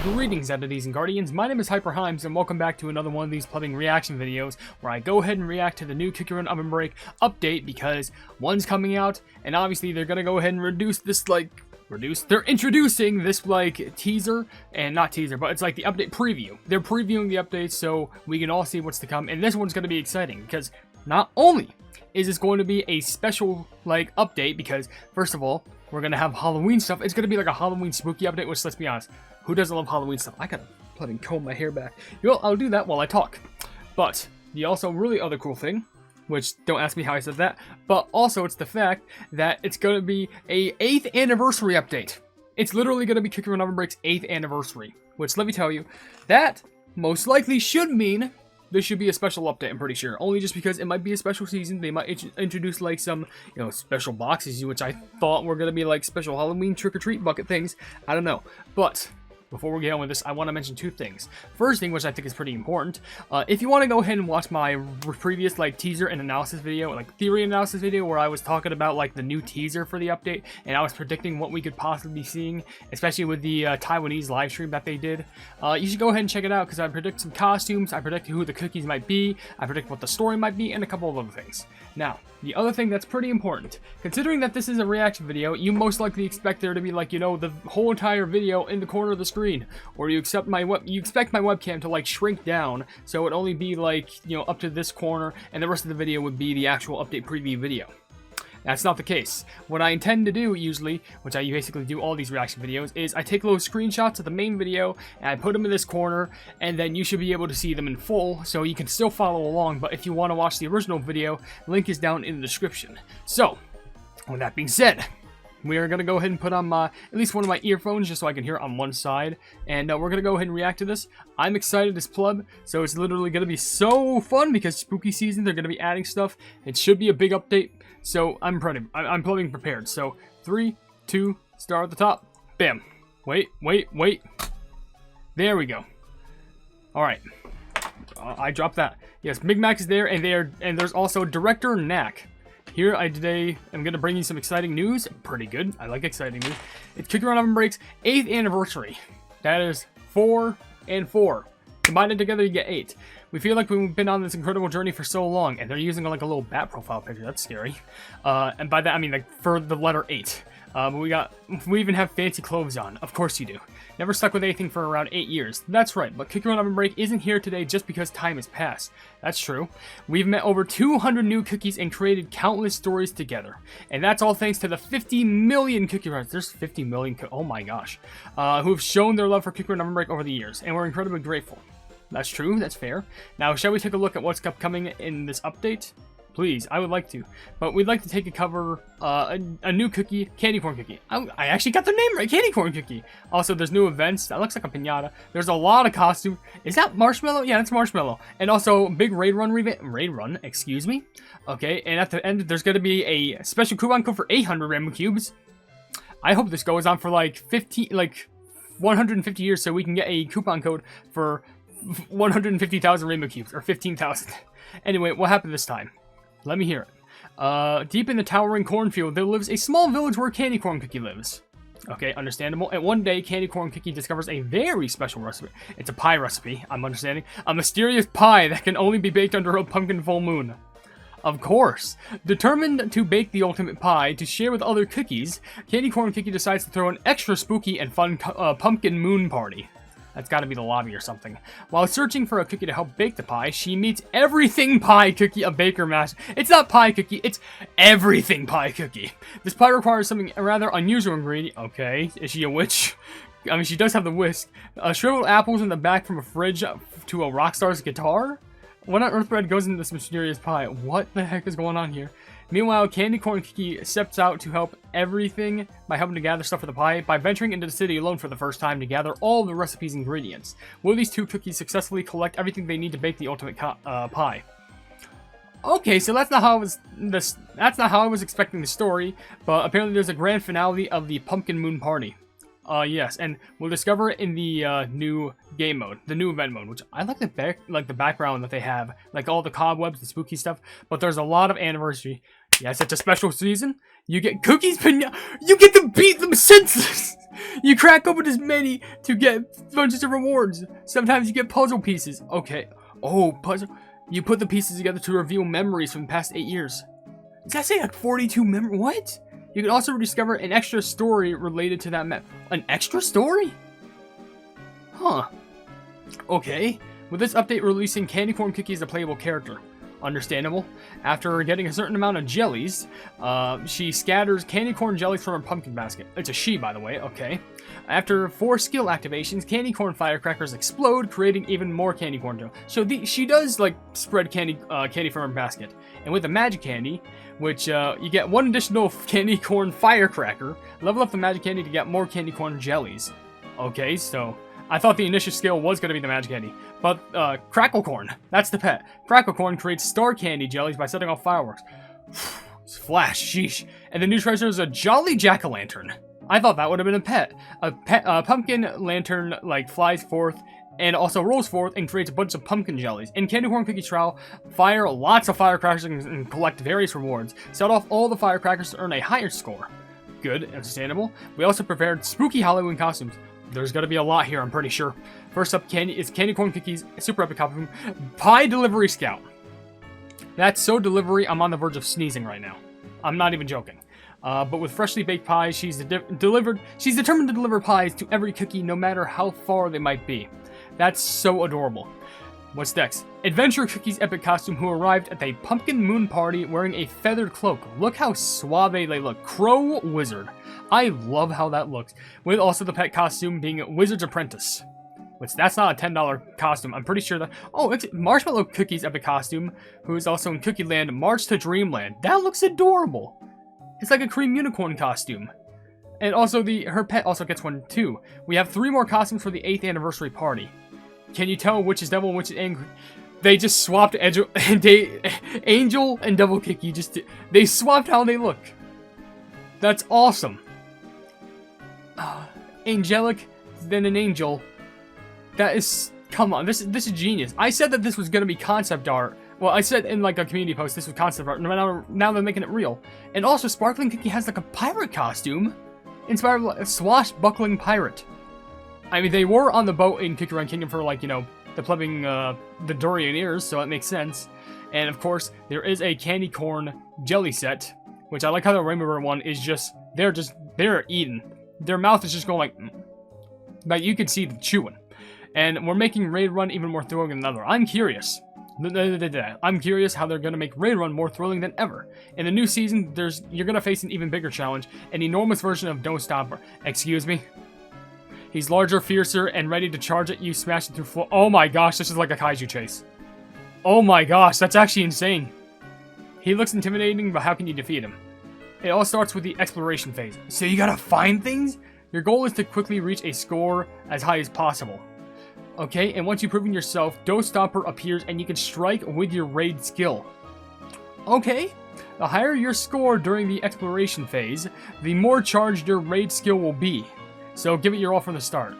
Greetings, entities and guardians. My name is HyperHimes, and welcome back to another one of these plumbing reaction videos where I go ahead and react to the new Cookie Run OvenBreak update because one's coming out, and obviously they're gonna go ahead and they're introducing this teaser, and not teaser, but it's like the update preview. They're previewing the updates so we can all see what's to come, and this one's gonna be exciting because not only is this going to be a special update, because first of all, we're gonna have Halloween stuff. It's gonna be like a Halloween spooky update, which, let's be honest, who doesn't love Halloween stuff? I gotta bloody comb my hair back. You know, I'll do that while I talk. But the also really other cool thing, which don't ask me how I said that, but also it's the fact that it's gonna be a 8th anniversary update. It's literally gonna be Cookie Run OvenBreak's 8th anniversary, which, let me tell you, that most likely should mean this should be a special update, I'm pretty sure. Only just because it might be a special season. They might introduce some, special boxes, which I thought were gonna be special Halloween trick-or-treat bucket things. I don't know. But before we get on with this, I want to mention two things. First thing, which I think is pretty important, if you want to go ahead and watch my previous teaser and analysis video, theory analysis video, where I was talking about the new teaser for the update, and I was predicting what we could possibly be seeing, especially with the Taiwanese live stream that they did, you should go ahead and check it out, because I predict some costumes, I predict who the cookies might be, I predict what the story might be, and a couple of other things. Now, the other thing that's pretty important, considering that this is a reaction video, you most likely expect there to be the whole entire video in the corner of the screen, or you expect my webcam to shrink down so it only be up to this corner, and the rest of the video would be the actual update preview video. That's not the case. What I intend to do usually, which I basically do all these reaction videos, is I take little screenshots of the main video and I put them in this corner, and then you should be able to see them in full, so you can still follow along. But if you want to watch the original video, link is down in the description. So, with that being said, we are going to go ahead and put on at least one of my earphones just so I can hear it on one side, and we're going to go ahead and react to this. I'm excited as pleb, so it's literally going to be so fun because spooky season, they're going to be adding stuff. It should be a big update, so I'm plumbing prepared. So 3, 2, start at the top. Bam. Wait. There we go. All right. I dropped that. Yes, Big Mac is there, and there's also Director Knack. Here today I'm going to bring you some exciting news. Pretty good. I like exciting news. It's Cookie Run OvenBreak's 8th anniversary. That is 4 and 4. Combine it together, you get 8. We feel like we've been on this incredible journey for so long, and they're using a little bat profile picture. That's scary. And by that I mean for the letter 8. We even have fancy clothes on. Of course you do. Never stuck with anything for around 8 years. That's right, but Cookie Run OvenBreak isn't here today just because time has passed. That's true. We've met over 200 new cookies and created countless stories together. And that's all thanks to the 50 million Cookie Runs. There's 50 million, oh my gosh, who've shown their love for Cookie Run OvenBreak over the years, and we're incredibly grateful. That's true, that's fair. Now, shall we take a look at what's upcoming in this update? Please, I would like to. But we'd like to take a cover, a new cookie, candy corn cookie. I actually got the name right, candy corn cookie. Also, there's new events. That looks like a piñata. There's a lot of costumes. Is that marshmallow? Yeah, that's marshmallow. And also, big raid run, excuse me. Okay, and at the end, there's going to be a special coupon code for 800 rainbow cubes. I hope this goes on for 150 years so we can get a coupon code for 150,000 rainbow cubes, or 15,000. Anyway, what happened this time? Let me hear it. Deep in the towering cornfield, there lives a small village where Candy Corn Cookie lives. Okay, understandable. And one day, Candy Corn Cookie discovers a very special recipe. It's a pie recipe, I'm understanding. A mysterious pie that can only be baked under a pumpkin full moon. Of course. Determined to bake the ultimate pie to share with other cookies, Candy Corn Cookie decides to throw an extra spooky and fun pumpkin moon party. That's gotta be the lobby or something. While searching for a cookie to help bake the pie, she meets Everything Pie Cookie, a baker master. It's not Pie Cookie, it's Everything Pie Cookie. This pie requires something rather unusual ingredient. Okay, is she a witch? I mean, she does have the whisk. Shriveled apples in the back from a fridge to a rock star's guitar? What on earth bread goes into this mysterious pie? What the heck is going on here? Meanwhile, Candy Corn Cookie steps out to help everything by helping to gather stuff for the pie by venturing into the city alone for the first time to gather all the recipe's ingredients. Will these two cookies successfully collect everything they need to bake the ultimate pie? Okay, so that's not how I was expecting the story, but apparently there's a grand finale of the Pumpkin Moon Party. Yes, and we'll discover it in the new game mode, the new event mode, which I like the background that they have, all the cobwebs, the spooky stuff. But there's a lot of anniversary Yes, it's a special season. You get cookies, but you get to beat them senseless. You crack open as many to get bunches of rewards. Sometimes you get puzzle pieces. Okay. Oh, puzzle. You put the pieces together to reveal memories from the past 8 years. Does that say like 42 memories? What? You can also rediscover an extra story related to that map. An extra story? Huh. Okay. With this update releasing candy corn cookie as a playable character. Understandable. After getting a certain amount of jellies, she scatters candy corn jellies from her pumpkin basket. It's a she, by the way. Okay. After 4 skill activations, candy corn firecrackers explode, creating even more candy corn jelly. So she does like spread candy from her basket. And with the magic candy, which you get 1 additional candy corn firecracker, level up the magic candy to get more candy corn jellies. Okay, so I thought the initial skill was going to be the magic candy. But, Cracklecorn. That's the pet. Cracklecorn creates star candy jellies by setting off fireworks. Flash, sheesh. And the new treasure is a jolly jack-o'-lantern. I thought that would have been a pet. A pumpkin lantern, like, flies forth and also rolls forth and creates a bunch of pumpkin jellies. In Candy Corn Cookie Trial, fire lots of firecrackers and collect various rewards. Set off all the firecrackers to earn a higher score. Good, understandable. We also prepared spooky Halloween costumes. There's gonna be a lot here, I'm pretty sure. First up is Candy Corn Cookies Super Epic Costume Pie Delivery Scout. That's so delivery, I'm on the verge of sneezing right now. I'm not even joking. But with freshly baked pies, she's determined to deliver pies to every cookie, no matter how far they might be. That's so adorable. What's next? Adventure Cookies Epic Costume, who arrived at the Pumpkin Moon Party wearing a feathered cloak. Look how suave they look. Crow Wizard. I love how that looks. With also the pet costume being Wizard's Apprentice. Which, that's not a $10 costume. I'm pretty sure that... Oh, it's Marshmallow Cookies Epic Costume, who is also in Cookie Land, March to Dreamland. That looks adorable. It's like a cream unicorn costume. And also, her pet also gets one too. We have 3 more costumes for the 8th anniversary party. Can you tell which is devil and which is angry? They just swapped Angel and Devil Cookie. They swapped how they look. That's awesome. Angelic, then an angel. That is... Come on, this is genius. I said that this was going to be concept art. Well, I said in like a community post this was concept art. Now they're making it real. And also, Sparkling Cookie has like a pirate costume. Inspired by a swashbuckling pirate. I mean, they were on the boat in Cookie Run Kingdom for, like, you know, the plebing, the Dorianeers, so it makes sense. And, of course, there is a candy corn jelly set, which I like how the Rainbow River one is they're eating. Their mouth is just going like you can see them chewing. And we're making Raid Run even more thrilling than another. I'm curious. I'm curious how they're going to make Raid Run more thrilling than ever. In the new season, you're going to face an even bigger challenge, an enormous version of Don't Stop. Excuse me? He's larger, fiercer, and ready to charge at you, smash it through floor. Oh my gosh, this is like a kaiju chase. Oh my gosh, that's actually insane. He looks intimidating, but how can you defeat him? It all starts with the exploration phase. So you gotta find things? Your goal is to quickly reach a score as high as possible. Okay, and once you've proven yourself, Don't Stopper appears and you can strike with your raid skill. Okay, the higher your score during the exploration phase, the more charged your raid skill will be. So give it your all from the start.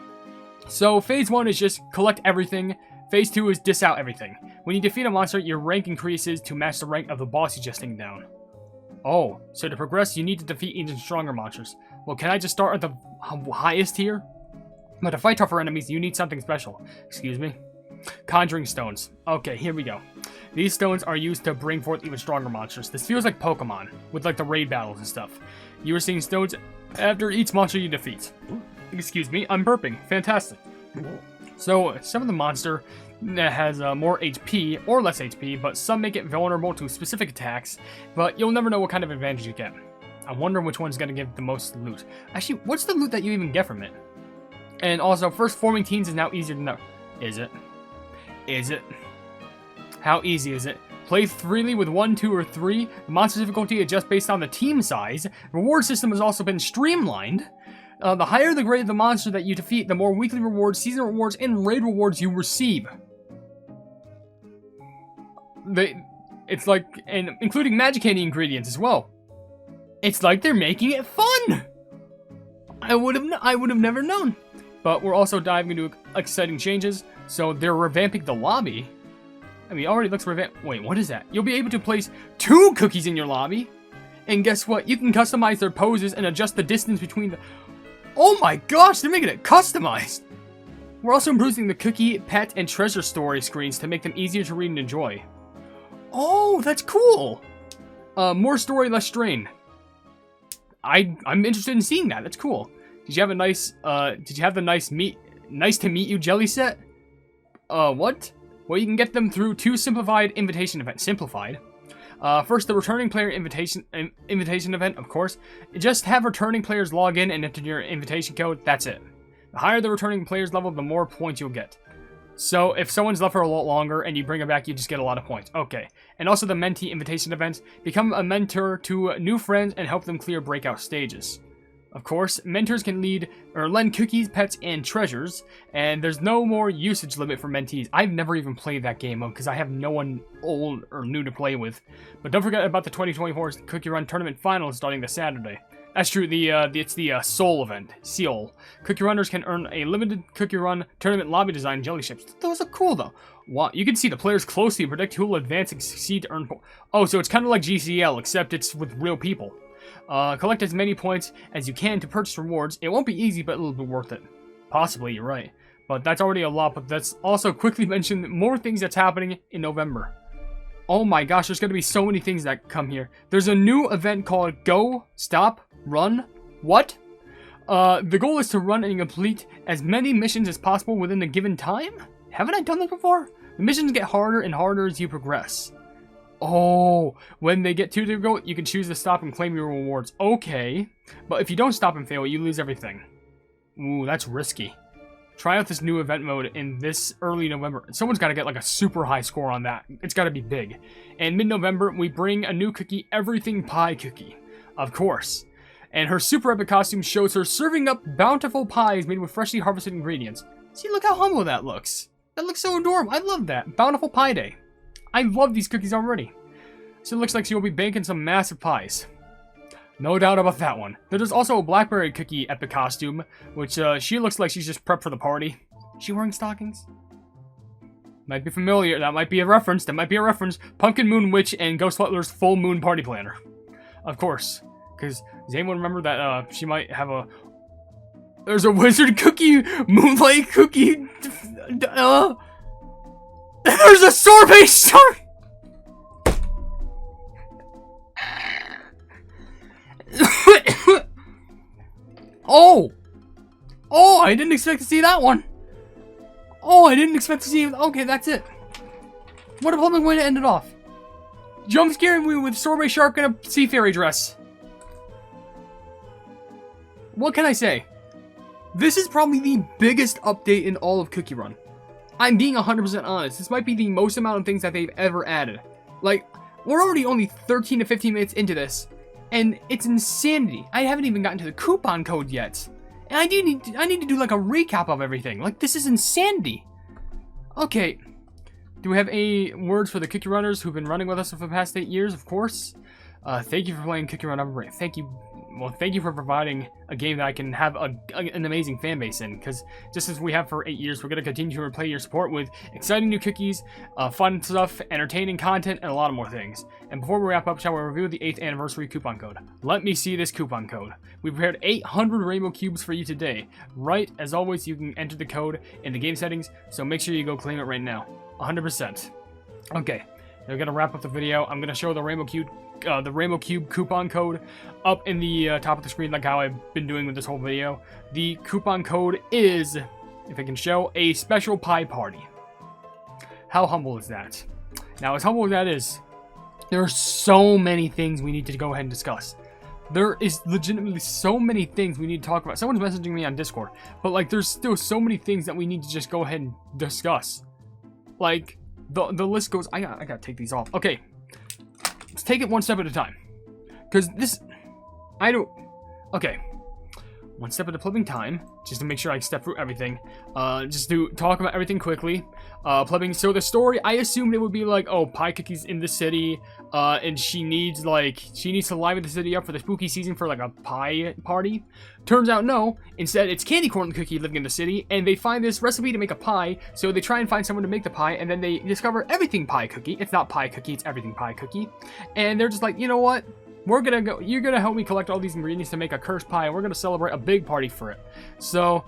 So phase 1 is just collect everything. Phase 2 is diss out everything. When you defeat a monster, your rank increases to match the rank of the boss you just taken down. Oh, so to progress, you need to defeat even stronger monsters. Well, can I just start at the highest tier? But to fight tougher enemies, you need something special. Excuse me? Conjuring Stones. Okay, here we go. These stones are used to bring forth even stronger monsters. This feels like Pokemon, with like the raid battles and stuff. You are seeing stones after each monster you defeat. Excuse me, I'm burping. Fantastic. So, some of the monster has more HP or less HP, but some make it vulnerable to specific attacks, but you'll never know what kind of advantage you get. I wonder which one's going to give the most loot. Actually, what's the loot that you even get from it? And also, first forming teams is now easier than ever. Is it? Is it? How easy is it? Play freely with 1, 2, or 3. The monster difficulty adjusts based on the team size. Reward system has also been streamlined. The higher the grade of the monster that you defeat, the more weekly rewards, season rewards, and raid rewards you receive. It's like, and including magic candy ingredients as well. It's like they're making it fun. I would have never known. But we're also diving into exciting changes. So they're revamping the lobby. I mean, it already looks revamped. Wait, what is that? You'll be able to place 2 cookies in your lobby. And guess what? You can customize their poses and adjust the distance between the... Oh my gosh, they're making it customized! We're also improving the cookie, pet, and treasure story screens to make them easier to read and enjoy. Oh, that's cool! More story, less strain. I'm interested in seeing that. That's cool. Did you have a nice, did you have the nice to meet you jelly set? What? Well, you can get them through 2 simplified invitation events. Simplified. First, the returning player invitation event, of course. Just have returning players log in and enter your invitation code. That's it. The higher the returning player's level, the more points you'll get. So, if someone's left for a lot longer and you bring them back, you just get a lot of points. Okay. And also the mentee invitation event. Become a mentor to new friends and help them clear breakout stages. Of course, mentors can lend cookies, pets, and treasures, and there's no more usage limit for mentees. I've never even played that game mode because I have no one old or new to play with. But don't forget about the 2024 Cookie Run Tournament Finals starting this Saturday. That's true, it's the Soul event, Seoul. Cookie Runners can earn a limited Cookie Run Tournament lobby design jelly ships. Those are cool, though. Wow, you can see the players closely predict who will advance and succeed to earn points. Oh, so it's kind of like GCL, except it's with real people. Collect as many points as you can to purchase rewards. It won't be easy, but it'll be worth it. Possibly, you're right. But that's already a lot, but let's also quickly mention more things that's happening in November. Oh my gosh, there's going to be so many things that come here. There's a new event called Go, Stop, Run. What? The goal is to run and complete as many missions as possible within a given time? Haven't I done this before? The missions get harder and harder as you progress. Oh, when they get to the goal, you can choose to stop and claim your rewards. Okay, but if you don't stop and fail, you lose everything. Ooh, that's risky. Try out this new event mode in this early November. Someone's got to get like a super high score on that. It's got to be big. And mid-November, we bring a new cookie, Everything Pie Cookie. Of course. And her super epic costume shows her serving up bountiful pies made with freshly harvested ingredients. See, look how humble that looks. That looks so adorable. I love that. Bountiful Pie Day. I love these cookies already. So it looks like she'll be baking some massive pies. No doubt about that one. There's also a blackberry cookie epic costume, which she looks like she's just prepped for the party. Is she wearing stockings? Might be familiar. That might be a reference. Pumpkin Moon Witch and Ghost Butler's Full Moon Party Planner. Of course. Because does anyone remember that she might have a... There's a wizard cookie, moonlight cookie... There's a sorbet star. Oh, I didn't expect to see that one. Oh, I didn't expect to see it. Okay, that's it. What a public way to end it off. Jump scaring me with sorbet shark in a sea fairy dress. What can I say? This is probably the biggest update in all of Cookie Run. I'm being 100% honest. This might be the most amount of things that they've ever added. Like, we're already only 13 to 15 minutes into this, and it's insanity. I haven't even gotten to the coupon code yet. And I need to do like a recap of everything. Like, this is insanity. Okay. Do we have any words for the Cookie Runners who've been running with us for the past 8 years? Of course. Thank you for playing Cookie Run OvenBreak. Thank you. Well, thank you for providing a game that I can have an amazing fan base in, because just as we have for 8 years, we're going to continue to replay your support with exciting new cookies, fun stuff, entertaining content, and a lot of more things. And before we wrap up, shall we review the 8th anniversary coupon code? Let me see this coupon code. We prepared 800 rainbow cubes for you today. Right, as always, you can enter the code in the game settings, so make sure you go claim it right now. 100%. Okay, we're going to wrap up the video. I'm going to show the rainbow cube coupon code up in the top of the screen, like how I've been doing with this whole video. The coupon code is, if I can show, a special pie party. How humble is that? Now, as humble as that is, there are so many things we need to go ahead and discuss. There is legitimately so many things we need to talk about. Someone's messaging me on Discord, but like, there's still so many things that we need to just go ahead and discuss. Like, the list goes. I gotta take these off. Okay. Let's take it one step at a time. Because this... Okay. One step at a flipping time. Just to make sure I step through everything. Just to talk about everything quickly. Flipping. So the story, I assumed it would be like, oh, Pie Cookie's in the city. And she needs to liven the city up for the spooky season for like a pie party. Turns out no. Instead, it's Candy Corn Cookie living in the city. And they find this recipe to make a pie. So they try and find someone to make the pie. And then they discover Everything Pie Cookie. It's not Pie Cookie, it's Everything Pie Cookie. And they're just like, you know what? you're gonna help me collect all these ingredients to make a cursed pie, and we're gonna celebrate a big party for it. So,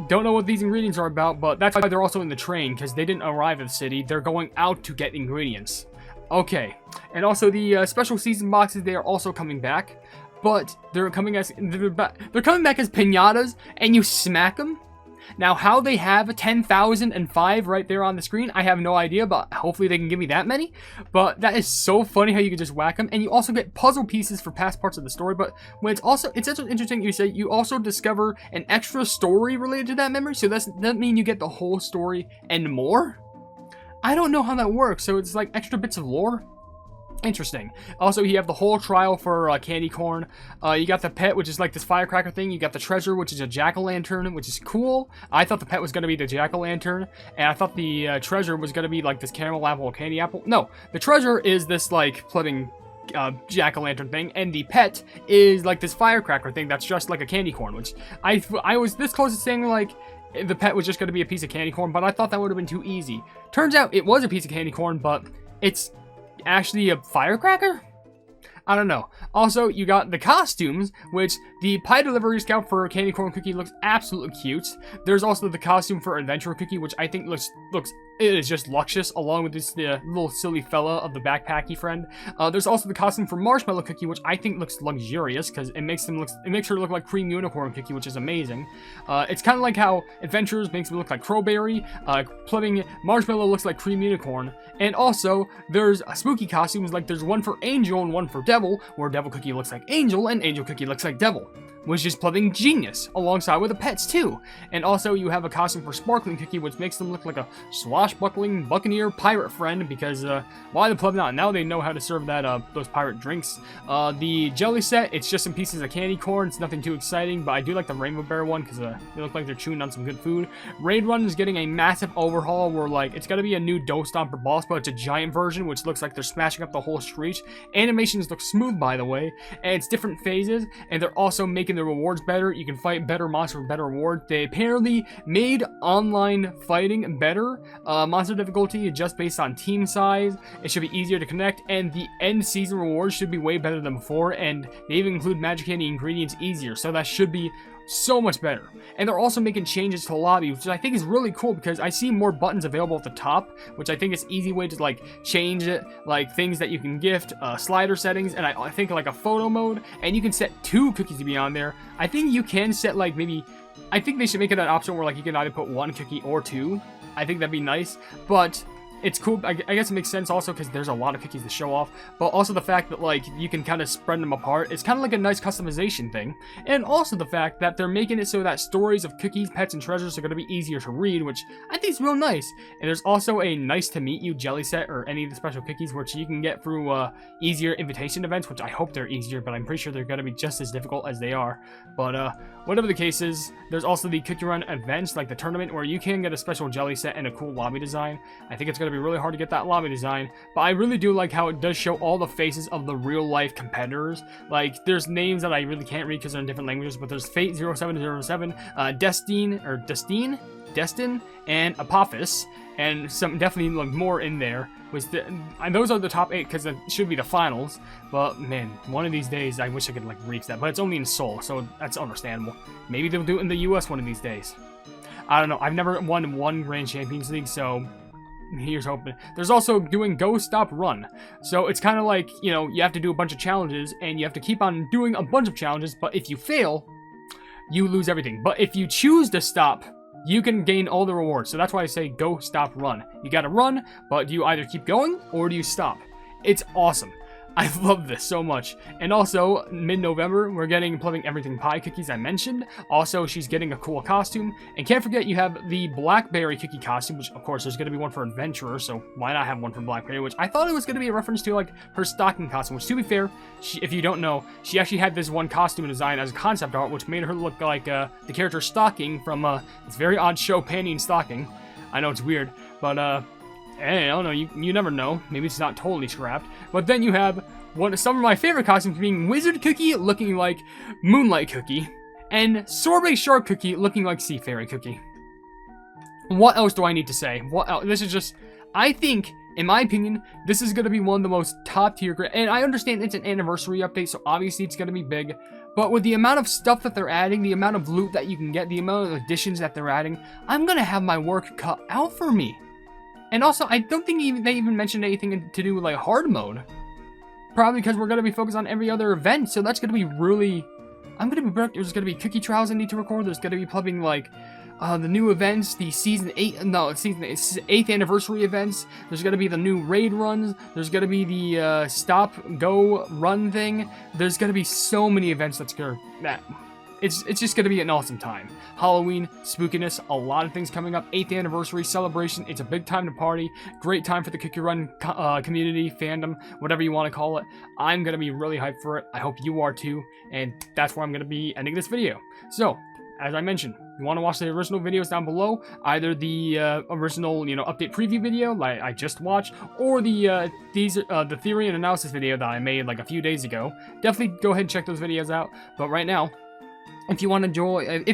don't know what these ingredients are about, but that's why they're also in the train, because they didn't arrive at the city. They're going out to get ingredients. Okay, and also the special season boxes, they are also coming back, but they're coming back as piñatas, and you smack them. Now, how they have 10,005 right there on the screen, I have no idea, but hopefully they can give me that many. But that is so funny how you can just whack them, and you also get puzzle pieces for past parts of the story. But when it's also interesting, you say you also discover an extra story related to that memory. So that mean you get the whole story and more? I don't know how that works. So it's like extra bits of lore. Interesting. Also, you have the whole trial for candy corn. You got the pet, which is like this firecracker thing. You got the treasure, which is a jack-o'-lantern, which is cool. I thought the pet was going to be the jack-o'-lantern, and I thought the treasure was going to be like this caramel apple or candy apple. No, the treasure is this like floating jack-o'-lantern thing, and the pet is like this firecracker thing that's just like a candy corn, which I was this close to saying like the pet was just going to be a piece of candy corn, but I thought that would have been too easy. Turns out it was a piece of candy corn, but it's actually a firecracker? I don't know. Also, you got the costumes, which the pie delivery scout for Candy Corn Cookie looks absolutely cute. There's also the costume for Adventurer Cookie, which I think looks it is just luscious, along with this little silly fella of the backpacky friend. There's also the costume for Marshmallow Cookie, which I think looks luxurious because it makes her look like Cream Unicorn Cookie, which is amazing. It's kind of like how Adventurers makes me look like Crowberry. Plumbing Marshmallow looks like Cream Unicorn. And also, there's spooky costumes, like there's one for Angel and one for Devil, where Devil Cookie looks like Angel and Angel Cookie looks like Devil, which is plumbing genius, alongside with the pets too. And also, you have a costume for Sparkling Cookie, which makes them look like a swashbuckling buccaneer pirate friend, because why the pleb not? Now they know how to serve that those pirate drinks. The jelly set, it's just some pieces of candy corn. It's nothing too exciting, but I do like the Rainbow Bear one, because they look like they're chewing on some good food. Raid Run is getting a massive overhaul, where like it's gonna be a new Dough Stomper boss, but it's a giant version, which looks like they're smashing up the whole street. Animations look smooth, by the way, and it's different phases, and they're also making the rewards better. You can fight better monsters with better rewards. They apparently made online fighting better. Monster difficulty just based on team size. It should be easier to connect, and the end season rewards should be way better than before, and they even include magic candy ingredients easier, so that should be so much better. And they're also making changes to the lobby, which I think is really cool, because I see more buttons available at the top, which I think is easy way to like change it, like things that you can gift, slider settings, and I think like a photo mode, and you can set 2 cookies to be on there. I think you can set like maybe, I think they should make it an option where like you can either put 1 cookie or 2. I think that'd be nice, but it's cool. I guess it makes sense also because there's a lot of cookies to show off, but also the fact that like you can kind of spread them apart. It's kind of like a nice customization thing, and also the fact that they're making it so that stories of cookies, pets, and treasures are going to be easier to read, which I think is real nice. And there's also a nice to meet you jelly set, or any of the special cookies, which you can get through easier invitation events, which I hope they're easier, but I'm pretty sure they're going to be just as difficult as they are. But whatever the case is, there's also the Cookie Run events, like the tournament, where you can get a special jelly set and a cool lobby design. I think it's going to be really hard to get that lobby design, but I really do like how it does show all the faces of the real life competitors. Like there's names that I really can't read because they're in different languages, but there's Fate 0707, Destin, and Apophis, and some definitely like more in there. And those are the top 8 because it should be the finals. But man, one of these days I wish I could like reach that, but it's only in Seoul, so that's understandable. Maybe they'll do it in the US one of these days. I don't know. I've never won one Grand Champions League, so here's hoping. There's also doing Go Stop Run. So it's kind of like, you know, you have to do a bunch of challenges, and you have to keep on doing a bunch of challenges, but if you fail, you lose everything. But if you choose to stop, you can gain all the rewards. So that's why I say Go Stop Run. You gotta run, but do you either keep going or do you stop? It's awesome. I love this so much. And also, mid-November, we're getting Plumbing Everything Pie cookies I mentioned. Also, she's getting a cool costume. And can't forget, you have the Blackberry cookie costume, which, of course, there's going to be one for Adventurer, so why not have one for Blackberry, which I thought it was going to be a reference to, like, her stocking costume, which, to be fair, if you don't know, she actually had this one costume design as a concept art, which made her look like the character Stocking from this very odd show, Panty and Stocking. I know it's weird, but, hey, I don't know, you never know. Maybe it's not totally scrapped. But then you have some of my favorite costumes being Wizard Cookie looking like Moonlight Cookie, and Sorbet Shark Cookie looking like Sea Fairy Cookie. What else do I need to say? What else? This is just, I think In my opinion, this is going to be one of the most top tier, and I understand it's an anniversary update, so obviously it's going to be big, but with the amount of stuff that they're adding, the amount of loot that you can get, the amount of additions that they're adding, I'm going to have my work cut out for me. And also, I don't think they even mentioned anything to do with like hard mode. Probably because we're going to be focused on every other event, so that's going to be really... There's going to be cookie trials I need to record, there's going to be plugging like... the new events, the season 8th anniversary events. There's gonna be the new raid runs. There's gonna be the stop, go, run thing. There's gonna be so many events it's just gonna be an awesome time. Halloween, spookiness, a lot of things coming up. 8th anniversary celebration. It's a big time to party. Great time for the Kick Your Run community, fandom, whatever you want to call it. I'm gonna be really hyped for it. I hope you are too. And that's where I'm gonna be ending this video. So, as I mentioned, you want to watch the original videos down below, either the original, update preview video like I just watched, or the theory and analysis video that I made like a few days ago. Definitely go ahead and check those videos out. But right now, if you want to go ahead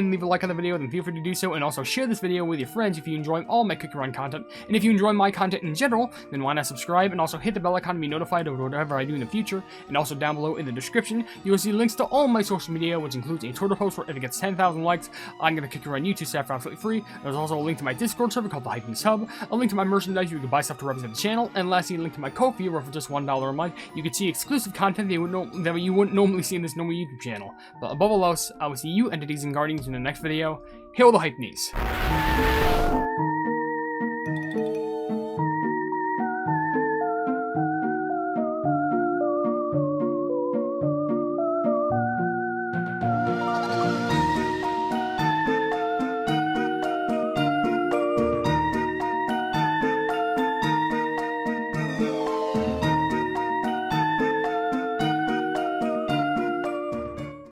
and leave a like on the video, then feel free to do so, and also share this video with your friends if you enjoy all my Cookie Run content. And if you enjoy my content in general, then why not subscribe and also hit the bell icon to be notified of whatever I do in the future. And also down below in the description, you will see links to all my social media, which includes a Twitter post where if it gets 10,000 likes, I'm going to Cookie Run YouTube staff for absolutely free. There's also a link to my Discord server called the Hypenese Hub, a link to my merchandise where you can buy stuff to represent the channel, and lastly, a link to my Ko-fi where for just $1 a month, you can see exclusive content that you wouldn't normally see in this normal YouTube channel. But above all else, I will see you entities and guardians in the next video. Hail the Hypenese.